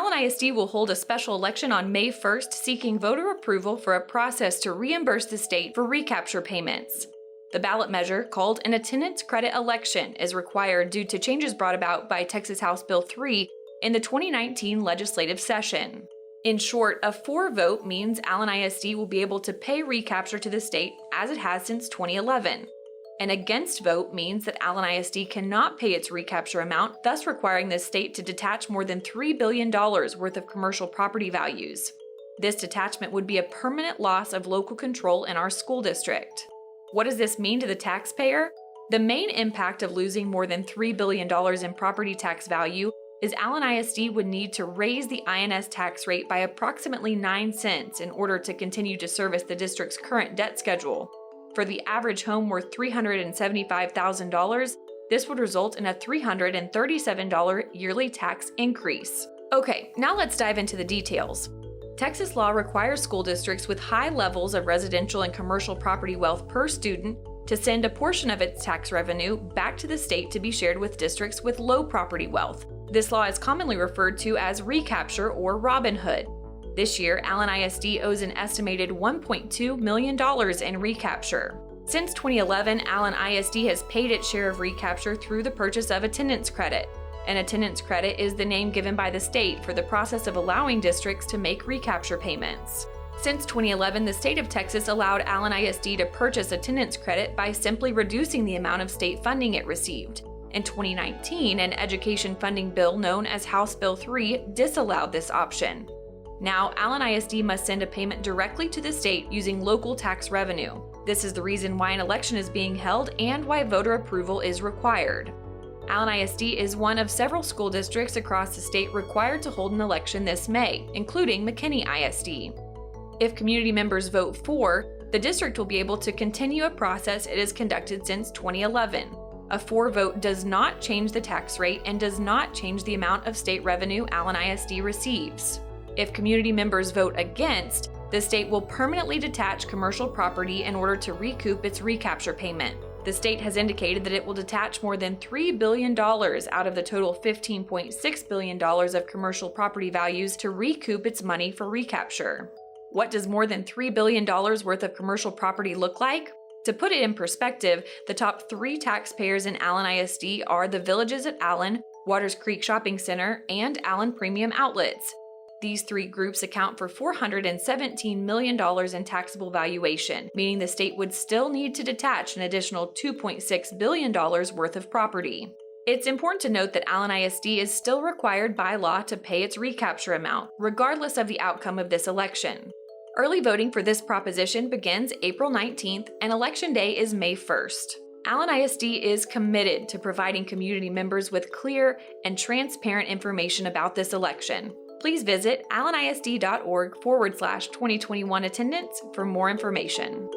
Allen ISD will hold a special election on May 1st seeking voter approval for a process to reimburse the state for recapture payments. The ballot measure, called an attendance credit election, is required due to changes brought about by Texas House Bill 3 in the 2019 legislative session. In short, a for vote means Allen ISD will be able to pay recapture to the state as it has since 2011. An against vote means that Allen ISD cannot pay its recapture amount, thus requiring the state to detach more than $3 billion worth of commercial property values. This detachment would be a permanent loss of local control in our school district. What does this mean to the taxpayer? The main impact of losing more than $3 billion in property tax value is Allen ISD would need to raise the INS tax rate by approximately 9 cents in order to continue to service the district's current debt schedule. For the average home worth $375,000, this would result in a $337 yearly tax increase. Okay, now let's dive into the details. Texas law requires school districts with high levels of residential and commercial property wealth per student to send a portion of its tax revenue back to the state to be shared with districts with low property wealth. This law is commonly referred to as recapture or Robin Hood. This year, Allen ISD owes an estimated $1.2 million in recapture. Since 2011, Allen ISD has paid its share of recapture through the purchase of attendance credit. An attendance credit is the name given by the state for the process of allowing districts to make recapture payments. Since 2011, the state of Texas allowed Allen ISD to purchase attendance credit by simply reducing the amount of state funding it received. In 2019, an education funding bill known as House Bill 3 disallowed this option. Now, Allen ISD must send a payment directly to the state using local tax revenue. This is the reason why an election is being held and why voter approval is required. Allen ISD is one of several school districts across the state required to hold an election this May, including McKinney ISD. If community members vote for, the district will be able to continue a process it has conducted since 2011. A for vote does not change the tax rate and does not change the amount of state revenue Allen ISD receives. If community members vote against, the state will permanently detach commercial property in order to recoup its recapture payment. The state has indicated that it will detach more than $3 billion out of the total $15.6 billion of commercial property values to recoup its money for recapture. What does more than $3 billion worth of commercial property look like? To put it in perspective, the top 3 taxpayers in Allen ISD are the Villages at Allen, Waters Creek Shopping Center, and Allen Premium Outlets. These 3 groups account for $417 million in taxable valuation, meaning the state would still need to detach an additional $2.6 billion worth of property. It's important to note that Allen ISD is still required by law to pay its recapture amount, regardless of the outcome of this election. Early voting for this proposition begins April 19th, and Election Day is May 1st. Allen ISD is committed to providing community members with clear and transparent information about this election. Please visit allenisd.org/2021 attendance for more information.